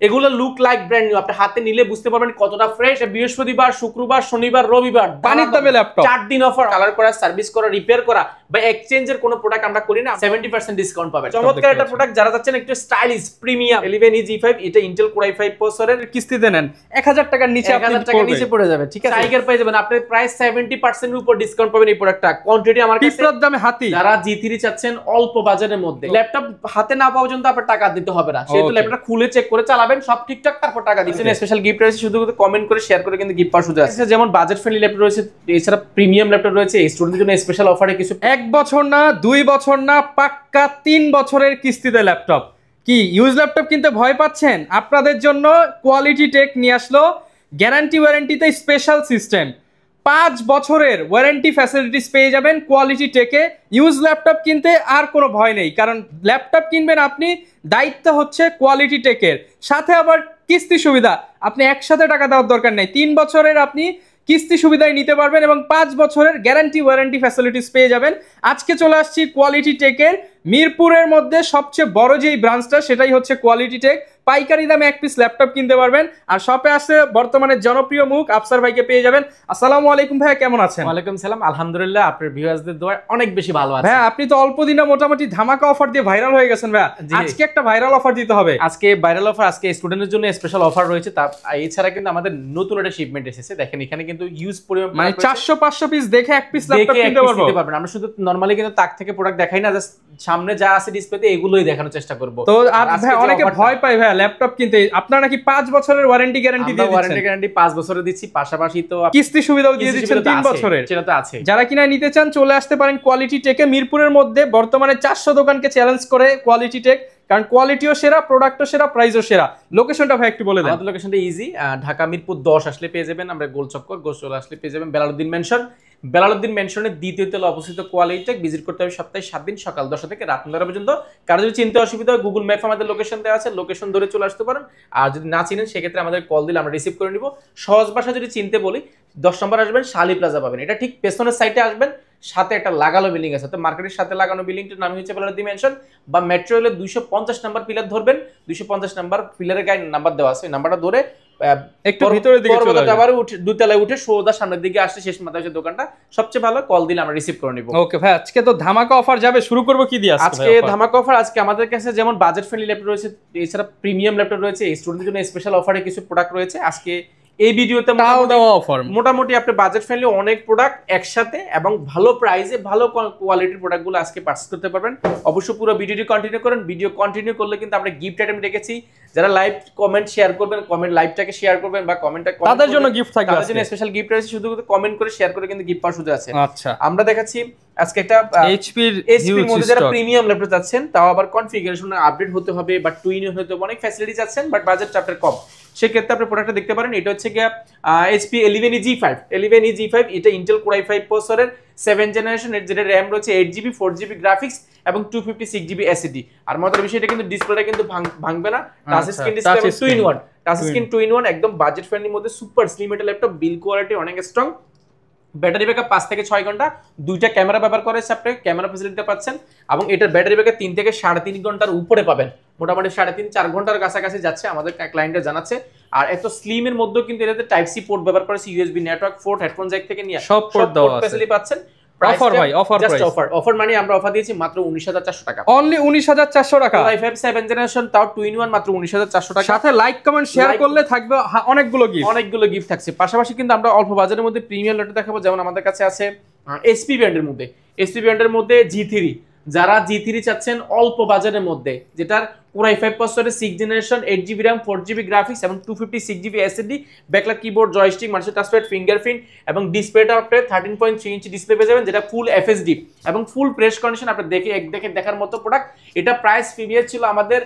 এগুলো look like brand new. আপনি হাতে নিলে বুঝতে পারবেন কতটা ফ্রেশ। বৃহস্পতিবার, শুক্রবার, শনিবার, রবিবার পানির দামে ল্যাপটপ 4 দিন অফার। কালার করা, সার্ভিস করা, রিপেয়ার করা বা এক্সচেঞ্জের কোনো প্রোডাক্ট আমরা করি না, 70% ডিসকাউন্ট পাবেন। চমৎকার একটা প্রোডাক্ট যারা চাচ্ছেন একটু স্টাইলিশ প্রিমিয়াম 11e G5, এটা ইন্টেল Core i5 প্রসেসরের। কিস্তিতে নেন 1000 টাকার নিচে, 1000 টাকার নিচে পড়ে যাবে, ঠিক আছে? টাইগার পেয়ে যাবেন আপনি প্রায় 70% এর উপর ডিসকাউন্ট পাবেন এই প্রোডাক্টটা। কোয়ান্টিটি আমার কাছে পিঁপড়ার দামে হাতি। যারা G3 চাচ্ছেন অল্প বাজারের মধ্যে, ল্যাপটপ হাতে না পাওয়া পর্যন্ত আপনার টাকা দিতে হবে না, সেহেতু ল্যাপটপটা খুলে চেক করে চালাবেন, সব ঠিকঠাক, তারপর টাকা দিবেন। স্পেশাল গিফট রয়েছে, শুধু কমেন্ট করে শেয়ার করে কিন্তু গিফট পাওয়ার সুযোগ আছে। যেমন বাজেট ফ্রেন্ডলি ল্যাপটপ রয়েছে, এছাড়া প্রিমিয়াম ল্যাপটপ রয়েছে, স্টুডেন্টদের জন্য স্পেশাল অফারে কিছু 1 বছর না 2 বছর না, পাক্কা 3 বছরের কিস্তিতে ল্যাপটপ। কি ইউজ ল্যাপটপ কিনতে ভয় পাচ্ছেন? আপনাদের জন্য কোয়ালিটি টেক নিয়ে আসলো গ্যারান্টি ওয়ারেন্টিতে স্পেশাল সিস্টেম। 5 বছরের ওয়ারেন্টি ফ্যাসিলিটিস পেয়ে যাবেন কোয়ালিটি টেকে। ইউজ ল্যাপটপ কিনতে আর কোনো ভয় নেই, কারণ ল্যাপটপ কিনবেন আপনি, দায়িত্ব হচ্ছে কোয়ালিটি টেকের। সাথে আবার কিস্তি সুবিধা, আপনি একসাথে টাকা দেওয়ার দরকার নেই। 3 বছরের আপনি কিস্তি সুবিধায় নিতে পারবেন এবং 5 বছরের গ্যারান্টি ওয়ারেন্টি ফ্যাসিলিটিস পেয়ে যাবেন। আজকে চলে আসছি কোয়ালিটি টেকের মিরপুরের মধ্যে সবচেয়ে বড় যেই ব্রাঞ্চটা, সেটাই হচ্ছে কোয়ালিটি টেক। পাইকারি দামে 1 পিস ল্যাপটপ কিনতে পারবেন। আর শপে আসে বর্তমানে জনপ্রিয় মুখ আফসার ভাইকে পেয়ে যাবেন। আসসালামু আলাইকুম ভাইয়া, কেমন আছেন? ওয়ালাইকুম সালাম, আলহামদুলিল্লাহ, আপনার ভিউয়ার্সদের দোয়ায় অনেক বেশি ভালো আছি। ভাইয়া আপনি তো অল্প দিনে মোটামুটি ধামাকা অফার দিয়ে ভাইরাল হয়ে গেছেন ভাইয়া, আজকে একটা ভাইরাল অফার দিতে হবে। আজকে ভাইরাল অফার, আজকে স্টুডেন্টদের জন্য স্পেশাল অফার রয়েছে। তা এছাড়া কিন্তু আমাদের নতুন একটা শিপমেন্ট এসেছে, দেখেন এখানে কিন্তু ইউজ পরিমাণ মানে 400-500 পিস দেখে 1 পিস ল্যাপটপ কিনতে পারবেন। আমরা শুধু নরমালি কিন্তু তাক থেকে প্রোডাক্ট দেখাই না, জাস্ট সামনে যা আছে ডিসপ্লেতে এগুলোই দেখানোর চেষ্টা করব। তো আর ভাই অনেকে ভয় পায় ভাইয়া ল্যাপটপ কিনতে, আপনারা নাকি 5 বছরের ওয়ারেন্টি গ্যারান্টি দিয়ে দিচ্ছেন। ওয়ারেন্টি গ্যারান্টি 5 বছরের দিচ্ছি, পাশাপাশি তো কিস্তি সুবিধাও দিয়ে দিচ্ছেন 3 বছরের। সেটা তো আছে। যারা কিনা নিতে চান চলে আসতে পারেন কোয়ালিটি টেকে। মিরপুরের মধ্যে বর্তমানে 400 দোকানকে চ্যালেঞ্জ করে কোয়ালিটি টেক, কারণ কোয়ালিটিও সেরা, প্রোডাক্টও সেরা, প্রাইসও সেরা। লোকেশনটা ভাই একটু বলে দেন। আমাদের লোকেশনটা ইজি, ঢাকা মিরপুর 10 আসলে পেয়ে যাবেন, আমরা গোল চক্কর, গোল চলে আসলে পেয়ে যাবেন বেলালউদ্দিন মেনশন। বেলালউদ্দিন মেনশনের দ্বিতীয় তলায় অবস্থিত কোয়ালিটি টেক। ভিজিট করতে হবে সপ্তাহে 7 দিন, সকাল 10টা থেকে রাত 9টা পর্যন্ত। কারো যদি চিনতে অসুবিধা হয়, গুগল ম্যাপ আমাদের লোকেশন দেওয়া আছে, লোকেশন ধরে চলে আসতে পারেন। আর যদি না চিনেন সেক্ষেত্রে আমাদের কল দিলে আমরা রিসিভ করে নিব। সহজ ভাষা যদি চিনতে বলি, 10 নম্বর আসবেন, শালি প্লাজা পাবেন, এটা ঠিক পেছনের সাইডে আসবেন, সাথে একটা লাগানো বিল্ডিং আছে, তো মার্কেটের সাথে লাগানো বিল্ডিংটার নাম হচ্ছে বেলালউদ্দিন মেনশন। বা মেট্রো রেলের 250 নম্বর পিলার ধরবেন, 250 নম্বর পিলারের গায়ে নাম্বার দেওয়া আছে, নাম্বারটা ধরে একটু ভিতরের দিকে চলে যাবেন, দুতলায় উঠে সোজা সামনের দিকে আসলে শেষ মাথায় হচ্ছে দোকানটা। সবচেয়ে ভালো কল দিলে আমরা রিসিভ করে নিব। ওকে ভাই, আজকে তো ধামাকা অফার যাবে, শুরু করব কি দিয়ে? আজকে ধামাকা অফার, আজকে আমাদের কাছে যেমন বাজেট ফ্রেন্ডলি ল্যাপটপ রয়েছে, এছাড়া প্রিমিয়াম ল্যাপটপ রয়েছে, স্টুডেন্টদের জন্য স্পেশাল অফারে কিছু প্রোডাক্ট রয়েছে। আজকে এই ভিডিওতে মোটামুটি আপনি বাজেট ফ্রেন্ডলি অনেক প্রোডাক্ট একসাথে এবং ভালো প্রাইসে ভালো কোয়ালিটির প্রোডাক্টগুলো আজকে পারচেজ করতে পারবেন। অবশ্যই পুরো ভিডিওটি কন্টিনিউ করেন। ভিডিও কন্টিনিউ করলে কিন্তু আমরা গিফট আইটেম রেখেছি, যারা লাইভ কমেন্ট শেয়ার করবেন, কমেন্ট লাইভটাকে শেয়ার করবেন বা কমেন্টটা তাদের জন্য গিফট থাকবে, তাদের জন্য স্পেশাল গিফট রয়েছে, শুধু কমেন্ট করে শেয়ার করে কিন্তু গিফট পাওয়ার সুযোগ আছে। আচ্ছা, আমরা দেখাচ্ছি আজকে একটা এইচপির মধ্যে যারা প্রিমিয়াম ল্যাপটপ যাচ্ছেন, তাও আবার কনফিগারেশন আপডেট হতে হবে বা টুইন হতে হবে, অনেক ফ্যাসিলিটি যাচ্ছেন, বাট বাজেটটা আপনার কম, সেক্ষেত্রে আপনি প্রোডাক্টটা দেখতে পারেন। এটা হচ্ছে গিয়া HP 11e G5, এটা ইন্টেল Core i5 প্রসেসরের 7th জেনারেশন, এর যেটা RAM রয়েছে 8GB 4GB গ্রাফিক্স এবং 256GB SSD। আর মজার বিষয়, এটা কিন্তু ডিসপ্লেটা কিন্তু ভাঙবে না, touch screen display 2-in-1, touch screen 2-in-1, একদম বাজেট ফ্রেন্ডলির মধ্যে সুপার স্লিম একটা ল্যাপটপ, বিল কোয়ালিটি অনেক স্ট্রং, ব্যাটারি ব্যাকআপ 5 থেকে 6 ঘন্টা, দুইটা ক্যামেরা ব্যবহার করেছে, আপনি ক্যামেরা ফ্যাসিলিটি পাচ্ছেন এবং এটার ব্যাটারি ব্যাকআপ 3 থেকে 3.5 ঘন্টার উপরে পাবেন, মোটামুটি 3.5-4 ঘন্টার কাছাকাছি যাচ্ছে আমাদের ক্লায়েন্টরা জানাচ্ছে। আর এত স্লিম এর মধ্যেও কিন্তু এটাতে টাইপ সি পোর্ট ব্যবহার করেছে, USB network port, headphone Jack থেকে নিয়ে সব পোর্ট দেওয়া আছে, ফ্যাসিলিটি পাচ্ছেন। অফার ভাই, অফার প্রাইস, অফার মানে আমরা অফার দিয়েছি মাত্র 19,400 টাকা, অনলি 19,400 টাকা। i5 7th জেনারেশন, তাও 2-in-1, মাত্র 19,400 টাকা। সাথে লাইক কমেন্ট শেয়ার করলে থাকবে অনেকগুলো গিফট থাকছে। পাশাপাশি কিন্তু আমরা অল্প বাজারের মধ্যে প্রিমিয়াম ল্যাপটপ দেখাবো, যেমন আমাদের কাছে আছে HP ব্র্যান্ডের মধ্যে G3, যারা G3 চাচ্ছেন অল্প বাজারের মধ্যে, যেটার Core i5 প্রসেসরের 6th generation, 8GB RAM 4GB graphics এবং 256GB SSD, backlight keyboard, joystick, multi touchpad, fingerprint এবং ডিসপ্লেটা আপনি 13.3 ইঞ্চি ডিসপ্লে পেয়ে যাবেন, যেটা ফুল FHD এবং ফুল প্রেস কন্ডিশন, আপনি দেখার মতো প্রোডাক্ট। এটা প্রাইস প্রিভিয়াস ছিল আমাদের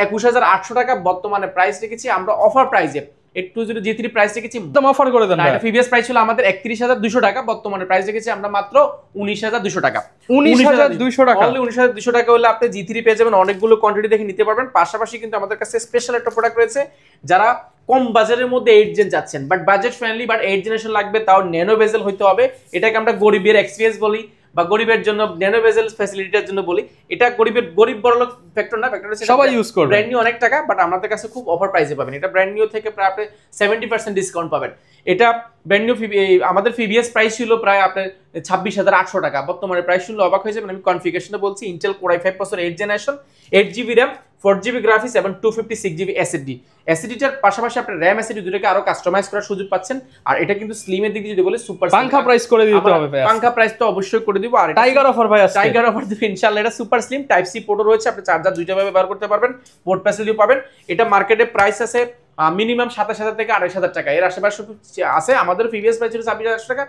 21,800 টাকা, বর্তমানে প্রাইস রেখেছি আমরা অফার প্রাইসে, একটু যদি G3 প্রাইস রেখেছি একদম অফার করে দেন। এটা প্রিভিয়াস প্রাইস ছিল আমাদের 31,200 টাকা, বর্তমানে প্রাইস রেখেছি আমরা মাত্র 19,200 টাকা। 19,200 টাকা, অনলি 19,200 টাকা হলে আপনি G3 পেয়ে যাবেন, অনেকগুলো কোয়ান্টিটি দেখে নিতে পারবেন। পাশাপাশি কিন্তু আমাদের কাছে স্পেশাল একটা প্রোডাক্ট রয়েছে, যারা কম বাজারের মধ্যে 8 জেন যাচ্ছেন, but budget friendly, but 8 generation লাগবে, তাও ন্যানো বেজেল হইতে হবে, এটাকে আমরা গরিবের এক্সপিরিয়েন্স বলি বা গরিবের জন্য ন্যানো বেজেল ফ্যাসিলিটির জন্য বলি, এটা গরিব বড়লোক ফ্যাক্টর না, ফ্যাক্টর হচ্ছে সবাই ইউজ করবে। ব্র্যান্ড নিউ অনেক টাকা, বাট আমাদের কাছে খুব অফার প্রাইসে পাবেন। এটা ব্র্যান্ড নিউ থেকে প্রায় আপনি 70% ডিসকাউন্ট পাবেন। এটা ব্র্যান্ড নিউ আমাদের প্রিভিয়াস প্রাইস ছিল প্রায় আপনার 26,800 টাকা, বর্তমানে প্রাইস শুনলে অবাক হয়ে যাবেন। আমি কনফিগারেশনটা বলছি, Intel core i5 processor 8th generation, 8GB RAM, 4GB graphics এবং 256GB SSD। SSDটার পাশাপাশি আপনি RAM SSD দুটোকে আরো কাস্টমাইজ করার সুযোগ পাচ্ছেন। আর এটা কিন্তু স্লিমের দিক দিয়ে যদি বলে সুপার পাঙ্খা প্রাইস করে দিতে হবে ভাই, পাঙ্খা প্রাইস তো অবশ্যই করে দিব। আর টাইগার অফার ভাই, টাইগার অফার দিবে ইনশাআল্লাহ। এটা সুপার স্লিম, টাইপ সি পোর্টও রয়েছে, আপনি চার্জার দুইটা ভাবে ব্যবহার করতে পারবেন, পোর্ট ফ্যাসিলিটি পাবেন। এটা মার্কেটে প্রাইস আছে মিনিমাম 27,000 থেকে 28,000 টাকা, এর আশেপাশে আছে। আমাদের প্রিভিয়াস প্রাইস ছিল 26,000 টাকা,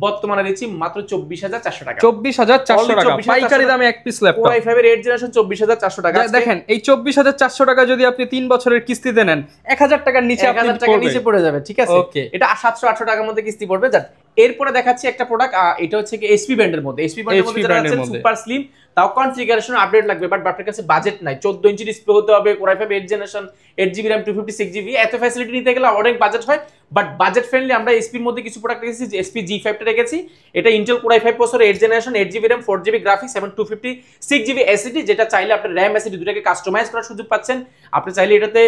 বর্তমানে দিচ্ছি মাত্র 24,400 টাকা। 24,400 টাকা পাইকারি দামে এক পিস ল্যাপটপ, কোর i5 এর 8th জেনারেশন 24,400 টাকা। দেখেন এই 24,400 টাকা যদি আপনি 3 বছরের কিস্তিতে নেন 1,000 টাকার নিচে, 1,000 টাকার নিচে পড়ে যাবে, ঠিক আছে। এটা 700-800 টাকার মধ্যে কিস্তি পড়বে। এরপরে দেখাচ্ছি একটা প্রোডাক্ট, এটা হচ্ছে কি এসপি ব্র্যান্ডের মধ্যে। এসপি ব্র্যান্ডের মধ্যে যারা আছেন সুপার স্লিম, তাও কনফিগারেশন আপডেট লাগবে, বাট আপনার কাছে বাজেট নাই, 14 ইঞ্চি ডিসপ্লে হতে হবে, core i5 8th generation, 8GB RAM, 256GB, এত ফ্যাসিলিটি নিতে গেলে অনেক বাজেট হয়। বাট বাজেট ফ্রেন্ডলি আমরা এসপির মধ্যে কিছু প্রোডাক্ট রেখেছি, এসপি G5 টা রেখেছি। এটা Intel core i5 processor 8th generation, 8GB RAM, 4GB graphics এবং 256GB SSD, যেটা চাইলে আপনি RAM SSD দুটোকে কাস্টমাইজ করার সুযোগ পাচ্ছেন। আপনি চাইলে এটাতে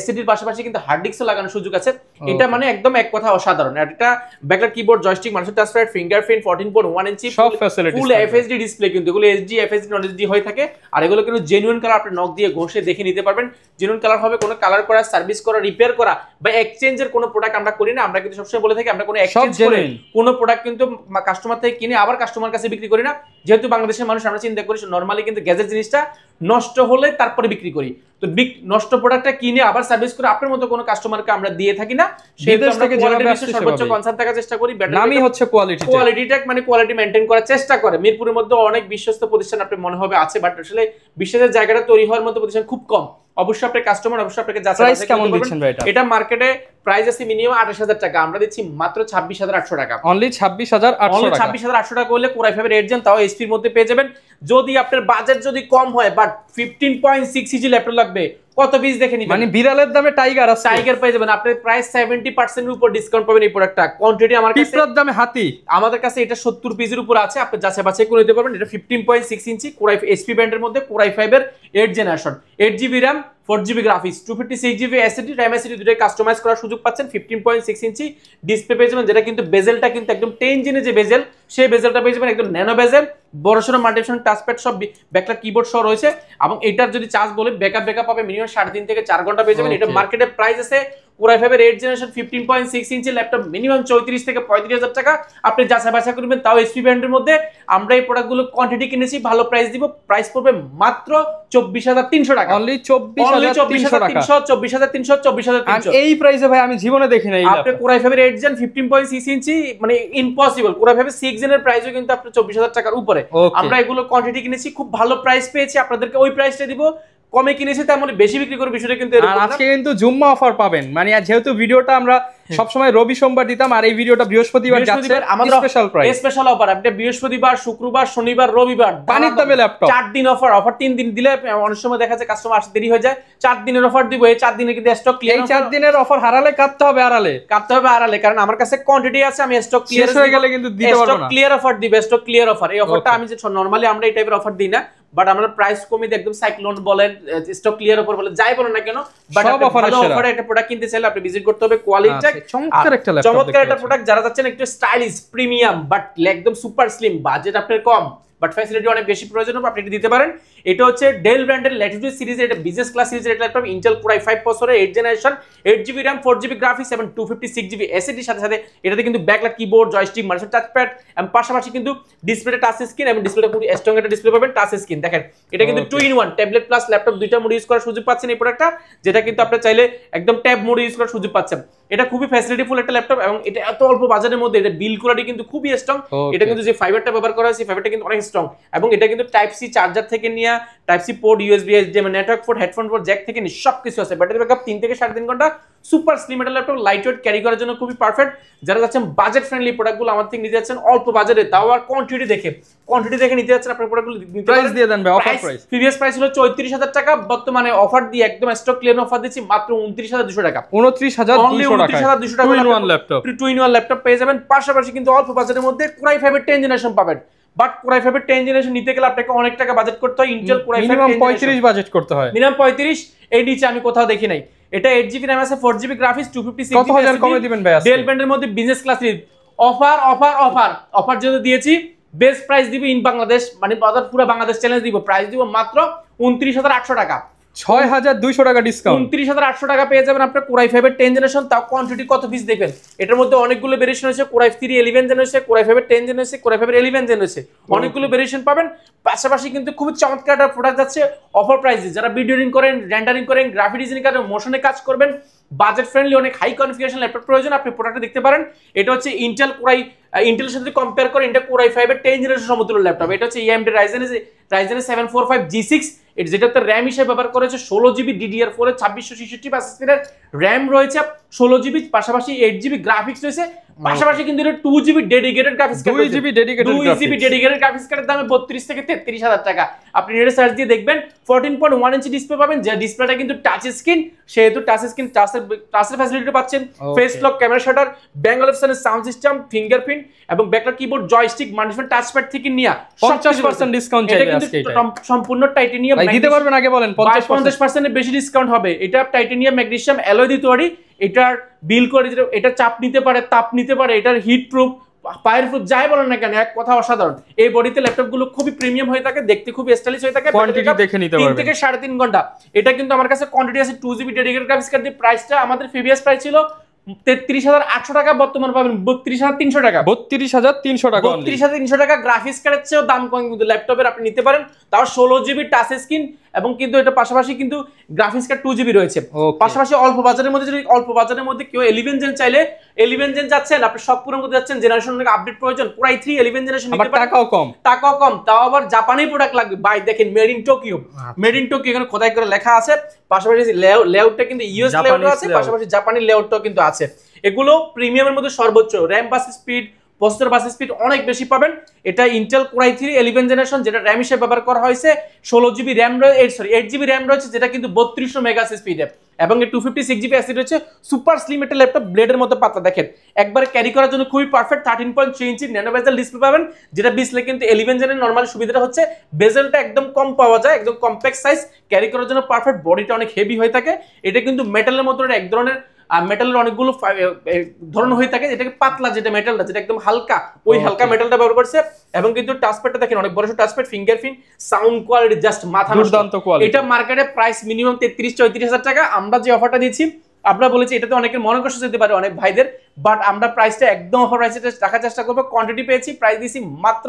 SSDর পাশাপাশি কিন্তু হার্ড ডিস্কও লাগানোর সুযোগ আছে। এটা মানে একদম এক কথা অসাধারণ। আর এটা backlight keyboard, joystick, mouse touch pad, fingerprint, 14.1 ইঞ্চি সব ফ্যাসিলিটি, ফুল FHD ডিসপ্লে, কিন্তু এগুলো HD FHD নন HD হয়ে থাকে। আর এগুলো কিন্তু জেনুইন কালার, আপনি নক দিয়ে ঘষে দেখে নিতে পারবেন, জেনুইন কালার হবে। কোনো কালার করা, সার্ভিস করা, রিপেয়ার করা বা এক্সচেঞ্জের কোনো প্রোডাক্ট আমরা করি না। আমরা কিন্তু সবসময় বলে থাকি আমরা কোনো এক্সচেঞ্জ করে কোনো প্রোডাক্ট কিন্তু কাস্টমার থেকে কিনে আবার কাস্টমার কাছে বিক্রি করি না। যেহেতু বাংলাদেশের মানুষ আমরা চিন্তা করি নরমালি কিন্তু গ্যাজেট জিনিসটা নষ্ট হলে তারপরে বিক্রি করি, তো নষ্ট প্রোডাক্টটা কিনে আবার সার্ভিস করে আপনার মতো কোনো কাস্টমারকে আমরা দিয়ে থাকি না। সেটা থেকে সর্বোচ্চ কনসার্ন থাকার চেষ্টা করি। নামই হচ্ছে কোয়ালিটি, কোয়ালিটিটা মানে কোয়ালিটি মেইনটেইন করার চেষ্টা করে। মিরপুরের মধ্যে অনেক বিশ্বস্ত প্রতিষ্ঠান আপনি মনে হবে আছে, বাট আসলে বিশ্বাসের জায়গাটা তৈরি হওয়ার মতো প্রতিষ্ঠান খুব কম। অবশ্যই আপনার কাস্টমার অবশ্যই আপনাকে যাচাই প্রাইস কেমন দিচ্ছেন ভাই? এটা মার্কেটে প্রাইস আছে মিনিমাম 28,000 টাকা, আমরা দিচ্ছি মাত্র 26,800 টাকা। অনলি 26,800 টাকা। 26,800 টাকা করলে কোর i5 এর 8th জেন, তাও এসপির মধ্যে পেয়ে যাবেন। যদি আপনার বাজেট যদি কম হয়, বাট 15.6 ইঞ্চি ল্যাপটপ লাগবে, কত পিস দেখে নিবেন? মানে বিড়ালের দামে টাইগার আছে, টাইগার পেয়ে যাবেন। আপনি প্রাইস 70% এর উপর ডিসকাউন্ট পাবেন এই প্রোডাক্টটা। কোয়ান্টিটি আমার কাছে পিঁপড়ার দামে হাতি, আমাদের কাছে এটা 70 পিসের উপর আছে, আপনি যাচাই বাছাই করে নিতে পারবেন। এটা 15.6 ইঞ্চি কোর i5 এসপি ব্র্যান্ডের মধ্যে কোর i5 এর 8th generation, 8GB RAM, 4GB graphics, 256GB SSD, RAM SSD দুটোই কাস্টমাইজ করার সুযোগ পাচ্ছেন। 15.6 ইঞ্চি ডিসপ্লে পেয়ে যাবেন, যেটা কিন্তু বেজেলটা কিন্তু একদম 10 ইঞ্চির যে বেজেল, সেই বেজেলটা পেয়ে যাবেন একদম ন্যানো বেজেল, বড়সড় মাল্টিফাংশন টাচপ্যাড সব ব্যাকলাইট কিবোর্ড সহ রয়েছে। এবং এটার যদি চার্জ বলে ব্যাকআপ পাবে মিনিমাম 3.5 থেকে 4 ঘন্টা পেয়ে যাবেন। এটা মার্কেটে প্রাইস আছে কোর i5 এর 8th জেনারেশন 15.6 ইঞ্চি ল্যাপটপ মিনিমাম 34 থেকে 35,000 টাকা। আপনি যাচাই বাছাই করবেন, তাও এসপি ব্র্যান্ডের মধ্যে। আমরা এই প্রোডাক্টগুলো কোয়ান্টিটি কিনেছি, ভালো প্রাইস দিব। প্রাইস পড়বে মাত্র 24,300 টাকা, অনলি 24,300 টাকা, 24,300, 24,300। এই প্রাইসে ভাই আমি জীবনে দেখি নাই। আপনি কোর i5 এর 8th জেন 15.6 ইঞ্চি মানে ইম্পসিবল। কোর i5 এর 6 জেনের প্রাইসও কিন্তু আপনি 24,000 টাকার উপরে। আমরা এগুলো কোয়ান্টিটি কিনেছি, খুব ভালো প্রাইস পেয়েছি, আপনাদেরকে ওই প্রাইসটা দিব। কমে কিনেছি তার মানে বেশি বিক্রি করে, বিষয়টা কিন্তু এরকম না। আজকে কিন্তু জুম্মা অফার পাবেন, মানে যেহেতু ভিডিওটা আমরা সব সময় রবি সোমবার দিতাম, আর এই ভিডিওটা বৃহস্পতিবার যাচ্ছে, আমাদের স্পেশাল প্রাইস, স্পেশাল অফার। আপনি বৃহস্পতিবার, শুক্রবার, শনিবার, রবিবার পানির দামে ল্যাপটপ 4 দিন অফার। 3 দিন দিলে অনেক সময় দেখা যায় কাস্টমার আসতে দেরি হয়ে যায়। 4 দিনের অফার দিব। এই 4 দিনে কিন্তু স্টক ক্লিয়ার। এই 4 দিনের অফার হারালে কাটতে হবে আড়ালে, কারণ আমার কাছে কোয়ান্টিটি আছে, আমি স্টক ক্লিয়ার হয়ে গেলে কিন্তু দিতে পারবো না। স্টক ক্লিয়ার অফার দিব, স্টক ক্লিয়ার অফার। এই অফারটা আমি যে নরমালি আমরা এই টাইপের অফার দিই না, বাট আমরা প্রাইস কমিয়ে দিই, একদম সাইক্লোন বলেন, স্টক ক্লিয়ার অফার বলেন, যাই বলেন না কেন, বাট ভালো অফারে একটা প্রোডাক্ট কিনতে চাইলে আপনি ভিজিট করতে হবে কোয়ালিটি। চমৎকার একটা প্রোডাক্ট, যারা যাচ্ছেন একটু স্টাইলিশ প্রিমিয়াম বাট একদম সুপার স্লিম, বাজেট আপনার কম বাট ফ্যাসিলিটি অনেক বেশি প্রয়োজন হবে, আপনি এটা দিতে পারেন। এটা হচ্ছে ডেল ব্র্যান্ডের ল্যাটিটিউড সিরিজের, এটা বিজনেস ক্লাস সিরিজের একটা ল্যাপটপ, ইন্টেল কোর i5 প্রসেসরের 8th generation, 8GB RAM, 4GB graphics এবং 256GB SSD সাথে সাথে এটাতে কিন্তু backlight keyboard, joystick, mouse touchpad এবং পাশাপাশি কিন্তু ডিসপ্লেতে টাচ স্ক্রিন এবং ডিসপ্লেটা খুব স্ট্রং একটা ডিসপ্লে পাবেন, টাচ স্ক্রিন। দেখেন এটা কিন্তু 2-in-1 ট্যাবলেট প্লাস ল্যাপটপ দুইটা মোড ইউজ করার সুযোগ পাচ্ছেন এই প্রোডাক্টটা, যেটা কিন্তু আপনি চাইলে একদম ট্যাব মোড ইউজ করার সুযোগ পাচ্ছেন। এটা খুবই ফ্যাসিলিটিফুল একটা ল্যাপটপ এবং এটা এত অল্প বাজারের মধ্যে এটা বিল কোয়ালিটি কিন্তু খুবই স্ট্রং। এটা কিন্তু যে ফাইবারটা ব্যবহার করা হয়েছে ফাইবারটা কিন্তু অনেক স্ট্রং এবং এটা কিন্তু টাইপ সি চার্জার থেকে নিয়ে type C port, USB, HDMI, network port, headphone port, jack থেকে নিয়ে সবকিছু আছে। ব্যাটারি ব্যাকআপ 3 থেকে 3.5 ঘন্টা। সুপার স্লিম একটা ল্যাপটপ, লাইট ওয়েট, ক্যারি করার জন্য খুবই পারফেক্ট। যারা যাচ্ছেন বাজেট ফ্রেন্ডলি প্রোডাক্টগুলো আমার থেকে নিতে যাচ্ছেন অল্প বাজেটে, তাও আর কোয়ান্টিটি দেখে নিতে যাচ্ছেন, আপনার প্রোডাক্টগুলো নিতে প্রাইস দিয়ে দেন ভাই, অফার প্রাইস। প্রিভিয়াস প্রাইস ছিল 34,000 টাকা, বর্তমানে অফার দিয়ে একদম স্টক ক্লিয়ার অফার দিচ্ছি মাত্র 29,200 টাকা। 29,200 টাকা 2-in-1 ল্যাপটপ পেয়ে যাবেন। পাশাপাশি কিন্তু অল্প বাজেটের মধ্যে কোর i5 এর 10th জেনারেশন পাবেন বাট কোরাই 5 এর 10 জেনারেশন নিতে গেলে আপনাকে অনেক টাকা বাজেট করতে হয়। ইন্টেল কোরাই 5 মিনিমাম 35 বাজেট করতে হয়, মিনিমাম 35, এই নিচে আমি কোথাও দেখি নাই। এটা 8GB RAM আছে, 4GB গ্রাফিক্স, 256 কত হাজার কমে দিবেন ভাই? ডেল ব্যান্ডের মধ্যে বিজনেস ক্লাস অফার যেটা দিয়েছি, বেস্ট প্রাইস দিব ইন বাংলাদেশ, মানে বাজার পুরো বাংলাদেশ চ্যালেঞ্জ দিব, প্রাইস দিব মাত্র 29,800 টাকা, 6,200 টাকা ডিসকাউন্ট। 29,800 টাকা পেয়ে যাবেন আপনার কোরাই 5 এর 10 জেনারেশন। তাও কোয়ান্টিটি কত পিস দেখবেন, এটার মধ্যে অনেকগুলো ভেরিয়েশন আছে, কোরাই 3 11 জেন হয়েছে, কোরাই 5 এর 10 জেন হয়েছে, কোরাই 5 এর 11 জেন হয়েছে, অনেকগুলো ভেরিয়েশন পাবেন। পাশাপাশি কিন্তু খুব চমৎকার একটা প্রোডাক্ট যাচ্ছে অফার প্রাইসে। যারা ভিডিওরিং করেন, রেন্ডারিং করেন, গ্রাফিক ডিজাইনিং করেন, মোশনে কাজ করবেন, বাজেট ফ্রেন্ডলি অনেক হাই কনফিগারেশন ল্যাপটপ প্রয়োজন, আপনি প্রোডাক্টটা দেখতে পারেন। এটা হচ্ছে ইন্টেল কোরাই, ইন্টেলের সাথে কম্পেয়ার করে এটা কোরাই 5 এর 10 জেনারেশন সমতুল্য ল্যাপটপ। এটা হচ্ছে AMD Ryzen 745 G6, যেটাতে র্যাম হিসেবে ব্যবহার করেছে 16GB DDR4 এর 2666 প্রসেসরের র্যাম রয়েছে, 16GB, পাশাপাশি 8GB গ্রাফিক্স রয়েছে, পাশাপাশি কিন্তু এটা 2GB dedicated graphics card, 2GB dedicated graphics কার্ডের দামে 32 থেকে 33,000 টাকা। আপনি নেটে সার্চ দিয়ে দেখবেন 14.1 ইঞ্চি ডিসপ্লে পাবেন, যে ডিসপ্লেটা কিন্তু টাচ স্ক্রিন, সেহেতু টাচের ফ্যাসিলিটি পাচ্ছেন, face lock, camera shutter, Bengal অপশনের সাউন্ড সিস্টেম, ফিঙ্গারপ্রিন্ট এবং ব্যাকলাইট কিবোর্ড, জয়স্টিক, মাল্টিফান টাচপ্যাড থেকে নিয়ে 50% ডিসকাউন্ট চাইবে আজকে। এটা সম্পূর্ণ টাইটেনিয়াম, দিতে পারবেন আগে বলেন 50% এর বেশি ডিসকাউন্ট হবে। এটা টাইটেনিয়াম ম্যাগনেসিয়াম অ্যালয় দিয়ে তৈরি, এটার বিল করে, এটা চাপ নিতে পারে, তাপ নিতে পারে, এটার হিট প্রুফ, ফায়ার প্রুফ, যাই বলেন না কেন, এক কথা অসাধারণ। এই বডিতে ল্যাপটপ গুলো খুবই প্রিমিয়াম হয়ে থাকে, দেখতে খুব স্টাইলিশ হয়ে থাকে। কোয়ান্টিটি দেখে নিতে পারবেন 3 থেকে 3.5 ঘন্টা। এটা কিন্তু আমার কাছে কোয়ান্টিটি আছে 2GB ডেডিকেটেড গ্রাফিক্স কার্ড দিয়ে। প্রাইসটা আমাদের প্রিভিয়াস প্রাইস ছিল 33,800 টাকা, বর্তমান পাবেন 32,300 টাকা। 32,300 টাকা, 32,300 টাকা। গ্রাফিক্স কার্ডের চেয়েও দাম কম কিন্তু ল্যাপটপের আপনি নিতে পারেন, তাও 16GB টাচ স্ক্রিন, এবং কিন্তু এটা পাশাপাশি কিন্তু গ্রাফিক্স কার্ড 2GB রয়েছে। পাশাপাশি অল্প বাজারের মধ্যে কেউ 11 জেন চাইলে 11 জেন যাচ্ছেন, আপনি শখ পূরণ করতে যাচ্ছেন, জেনারেশন আপডেট প্রয়োজন, কোরাই 3 11 জেনারেশন নিতে পারেন, টাকাও কম, তাও আবার জাপানি প্রোডাক্ট লাগবে ভাই। দেখেন মেড ইন টোকিও, এখানে খোদাই করে লেখা আছে। পাশাপাশি লেআউটটা কিন্তু ইউএস লেআউট আছে, পাশাপাশি জাপানি লেআউটটাও কিন্তু আছে। এগুলো প্রিমিয়ামের মধ্যে সর্বোচ্চ র্যাম বাস স্পিড, প্রসেসর বাস স্পিড অনেক বেশি পাবেন। এটা ইন্টেল কোরাই 3 11 জেনারেশন, যেটা র্যাম হিসেবে ব্যবহার করা হয়েছে 16GB র্যাম রয়েছে, 8GB র্যাম রয়েছে, যেটা কিন্তু 3200 মেগাহার্টজ স্পিডে, এবং 256GB অ্যাসিড রয়েছে। সুপার স্লিম একটা ল্যাপটপ, ব্লেডের মতো পাতলা, দেখেন একবারে ক্যারি করার জন্য খুবই পারফেক্ট। 13.3 ইঞ্চি ন্যানো বেজেল ডিসপ্লে পাবেন, যেটা ডিসপ্লে কিন্তু 11 জেনের নরমাল সুবিধাটা হচ্ছে বেজেলটা একদম কম পাওয়া যায়, একদম কম্প্যাক্ট সাইজ, ক্যারি করার জন্য পারফেক্ট। বডিটা অনেক হেভি হয়ে থাকে, এটা কিন্তু মেটালের মতো এক ধরনের, মেটালের অনেকগুলো ধরন হয়ে থাকে, এটাকে পাতলা, যেটা মেটালটা যেটা একদম হালকা, ওই হালকা মেটালটা ব্যবহার করছে। এবং কিন্তু টাচপ্যাডটা দেখেন অনেক বড় touchpad, fingerprint, sound quality just মাথা দুর্দান্ত কোয়ালিটি। এটা মার্কেটে প্রাইস মিনিমাম 33-34 হাজার টাকা। আমরা যে অফারটা দিচ্ছি, আমরা বলেছি এটাতে অনেকের মনে কষ্ট যেতে পারে অনেক ভাইদের, বাট আমরা প্রাইসটা একদম অফার প্রাইসে রাখার চেষ্টা করবো। কোয়ান্টিটি পেয়েছি, প্রাইস দিয়েছি মাত্র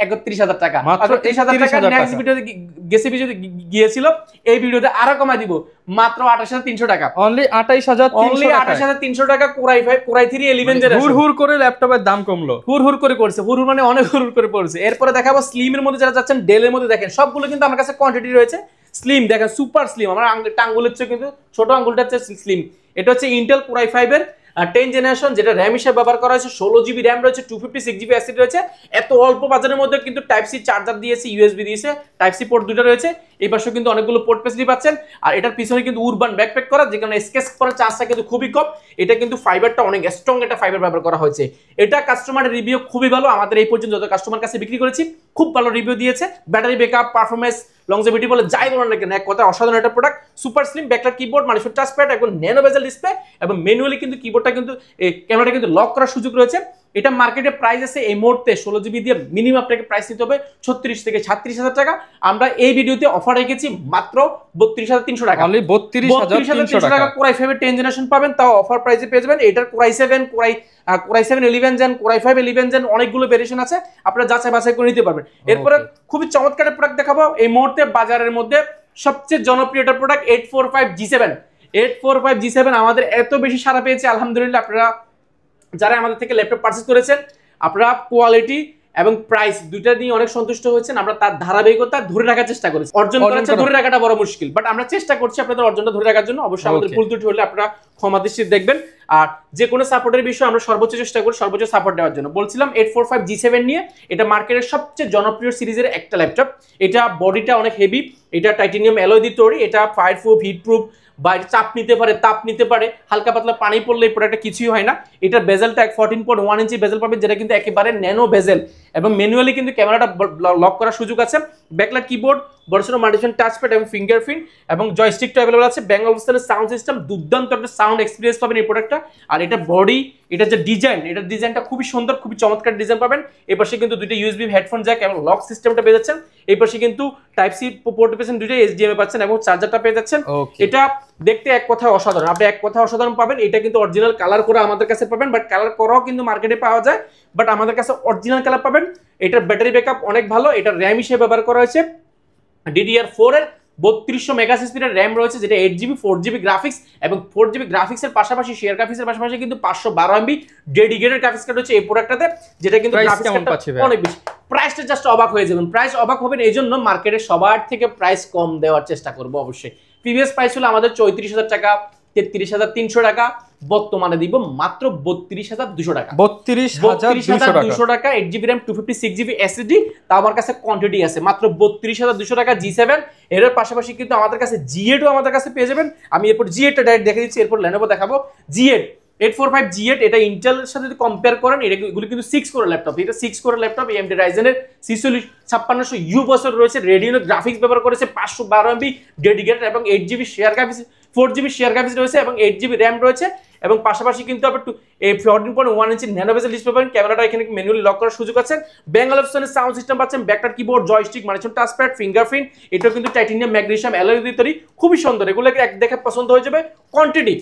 31,000 টাকা, মাত্র 30,000 টাকা। নেক্সট ভিডিওতে গেছে ভিডিওতে গিয়েছিল, এই ভিডিওতে আরো কমাই দিব, মাত্র 28,300 টাকা, অনলি 28,300 টাকা। কোরাই 5 কোরাই 3 11 জেনারেশন, হুর করে ল্যাপটপের দাম কমলো, হুর করে করছে, হুর মানে অনেক হুর করে পড়ছে। এরপরে দেখাবো স্লিমের মধ্যে যারা যাচ্ছেন, ডেলের মধ্যে দেখেন সবগুলো কিন্তু আমার কাছে কোয়ান্টিটি রয়েছে। স্লিম দেখেন, সুপার স্লিম, আমার আঙ্গুলের চেয়ে কিন্তু ছোট আঙ্গুলটা হচ্ছে স্লিম। এটা হচ্ছে ইন্টেল কোরাই 5 এর 10 জেনারেশন, যেটা র্যাম হিসেবে ব্যবহার করা হয়েছে, 16GB র্যাম রয়েছে, 256GB অ্যাসিড রয়েছে। এত অল্প বাজারের মধ্যে কিন্তু টাইপ সি চার্জার দিয়েছে, ইউএসবি দিয়েছে, টাইপ সি পোর্ট দুটো রয়েছে, এই পাশে কিন্তু অনেকগুলো পোর্ট ফেসিলিটি পাচ্ছেন। আর এটার পিছনে কিন্তু উরবান ব্যাকপ্যাক করা, যেখানে স্কেচ করার চার্জটা কিন্তু খুবই কম। এটা কিন্তু ফাইবারটা অনেক স্ট্রং, একটা ফাইবার ব্যবহার করা হয়েছে। এটা কাস্টমারের রিভিউ খুবই ভালো, আমাদের এই পর্যন্ত যত কাস্টমার কাছে বিক্রি করেছি খুব ভালো রিভিউ দিয়েছে। ব্যাটারি ব্যাকআপ, পারফরমেন্স, লংজিভিটি বলে যাই বলেন না কেন, এক কথা অসাধারণ একটা product. Super slim backlight keyboard, multifunction touchpad, এবং ন্যানো বেজেল ডিসপ্লে, এবং ম্যানুয়ালি কিন্তু কিবোর্ডটা কিন্তু ক্যামেরাটা কিন্তু লক করার সুযোগ রয়েছে। এটা মার্কেটে প্রাইস আছে এই মুহূর্তে 16GB দিয়ে মিনিমাম আপনাকে প্রাইস নিতে হবে 36 থেকে 37,000 টাকা। আমরা এই ভিডিওতে অফার রেখেছি মাত্র 32,300 টাকা, অনলি 32,300 টাকা। কোরাই 5 এর 10 জেনারেশন পাবেন, তাও অফার প্রাইসে পেয়ে যাবেন। এটার কোরাই 7 11 জেন, কোরাই 5 11 জেন, অনেকগুলো ভেরিয়েশন আছে, আপনারা যাচাই বাছাই করে নিতে পারবেন। এরপরে খুবই চমৎকার প্রোডাক্ট দেখাবো এই মুহূর্তে বাজারের মধ্যে সবচেয়ে জনপ্রিয় একটা প্রোডাক্ট 845 G7 আমাদের এত বেশি সাড়া পেয়েছে আলহামদুলিল্লাহ। আপনারা যারা আমাদের থেকে ল্যাপটপ পারচেজ করেছেন, আপনারা কোয়ালিটি এবং প্রাইস দুইটা নিয়ে অনেক সন্তুষ্ট হয়েছেন। আমরা তার ধারাবাহিকতা ধরে রাখার চেষ্টা করেছি, অর্জন করেছে ধরে রাখাটা বড় মুশকিল, বাট আমরা চেষ্টা করছি আপনাদের অর্জনটা ধরে রাখার জন্য। অবশ্যই আমাদের ভুল ত্রুটি হলে আপনারা ক্ষমা দৃষ্টিতে দেখবেন। আর যে কোনো সাপোর্টের বিষয়ে আমরা সর্বোচ্চ চেষ্টা করি সর্বোচ্চ সাপোর্ট দেওয়ার জন্য। বলছিলাম 845 G7 নিয়ে, এটা মার্কেটের সবচেয়ে জনপ্রিয় সিরিজের একটা ল্যাপটপ। এটা বডিটা অনেক হেভি, এটা টাইটেনিয়াম অ্যালয় দিয়ে তৈরি, এটা ফায়ার প্রুফ, হিট প্রুফ, বা চাপ নিতে পারে, তাপ নিতে পারে, হালকা পাতলা পানি পড়লে এই প্রোডাক্টটা কিছুই হয় না। এটার বেজেলটা 14.1 ইঞ্চি বেজেল পাবেন, যেটা কিন্তু একেবারে ন্যানো বেজেল। এবং ম্যানুয়ালি কিন্তু ক্যামেরাটা লক করার সুযোগ আছে। ব্যাকলাইট কিবোর্ড, বড়সড় মাল্টিফাংশন টাচপ্যাড এবং ফিঙ্গারপ্রিন্ট এবং জয়স্টিকটা অ্যাভেলেবল আছে। ব্যাঙ্গল অবস্থানের সাউন্ড সিস্টেম, দুর্দান্ত একটা সাউন্ড এক্সপিরিয়েন্স পাবেন এই প্রোডাক্টটা। আর এটা বডি, এটা যে ডিজাইন, এটা ডিজাইনটা খুবই সুন্দর, খুবই চমৎকার ডিজাইন পাবেন। এই পাশে কিন্তু দুইটা ইউএসবি হেডফোন জ্যাক এবং লক সিস্টেমটা পেয়ে যাচ্ছেন। এই পাশে কিন্তু টাইপ সি পোর্ট পেয়েছেন, দুইটা এইচডিএমআই পাচ্ছেন এবং চার্জারটা পেয়ে যাচ্ছেন। এটা দেখতে এক কথা অসাধারণ, আপনি এক কথা অসাধারণ পাবেন। এটা কিন্তু অরিজিনাল কালার করা আমাদের কাছে পাবেন, বাট কালার করাও কিন্তু মার্কেটে পাওয়া যায়, বাট আমাদের কাছে অরিজিনাল কালার পাবেন। এটার ব্যাটারি ব্যাকআপ অনেক ভালো। এটা র্যাম হিসেবে ব্যবহার করা হয়েছে DDR4 এর 3200 মেগাপিক্সেলের র্যাম রয়েছে, যেটা 8GB 4GB গ্রাফিক্স এবং 4GB গ্রাফিক্সের পাশাপাশি শেয়ার গ্রাফিক্সের পাশাপাশি কিন্তু 512 MB ডেডিকেটেড গ্রাফিক্স কার্ড হচ্ছে এই প্রোডাক্টটাতে, যেটা কিন্তু গ্রাফিক্স কার্ডটা অনেক বেশি। প্রাইসটা জাস্ট অবাক হয়ে যাবেন, প্রাইস অবাক হবেন এই জন্য মার্কেটে সবার থেকে প্রাইস কম দেওয়ার চেষ্টা করব অবশ্যই। প্রিভিয়াস প্রাইস ছিল আমাদের 34,000 টাকা, 33,300 টাকা, বর্তমানে দিব মাত্র 32,200 টাকা। 32,200 টাকা 8GB RAM 256GB SSD, তা আমার কাছে কোয়ান্টিটি আছে মাত্র 32,200 টাকা G7। এর পাশাপাশি কিন্তু আমাদের কাছে G8 ও আমাদের কাছে পেয়ে যাবেন। আমি এরপর G8 টা ডাইরেক্ট দেখে দিচ্ছি, এরপর Lenovo দেখাবো। G8 845 G8, এটা ইন্টেলের সাথে যদি কম্পেয়ার করেন, এগুলো কিন্তু 6 কোরের ল্যাপটপ। এটা 6 কোরের ল্যাপটপ, AMD Ryzen এর 5600U প্রসেসর রয়েছে, রেডিনো গ্রাফিক্স ব্যবহার করেছে, 512 MB ডেডিকেটেড এবং 8GB share graphics, 4GB share graphics রয়েছে এবং 8GB RAM রয়েছে। এবং পাশাপাশি কিন্তু আবার 14.1 ইঞ্চি ন্যানো বেজেল ডিসপ্লে পাবেন। ক্যামেরাটা এখানে ম্যানুয়ালি লক করার সুযোগ আছে। ব্যাঙ্গল অপশনের সাউন্ড সিস্টেম পাচ্ছেন, backlight keyboard, joystick, multifunction touchpad, fingerprint. এটা কিন্তু টাইটানিয়াম ম্যাগনেসিয়াম অ্যালয় দিয়ে তৈরি, খুবই সুন্দর। এগুলো এক দেখে পছন্দ হয়ে যাবে। কোয়ান্টিটি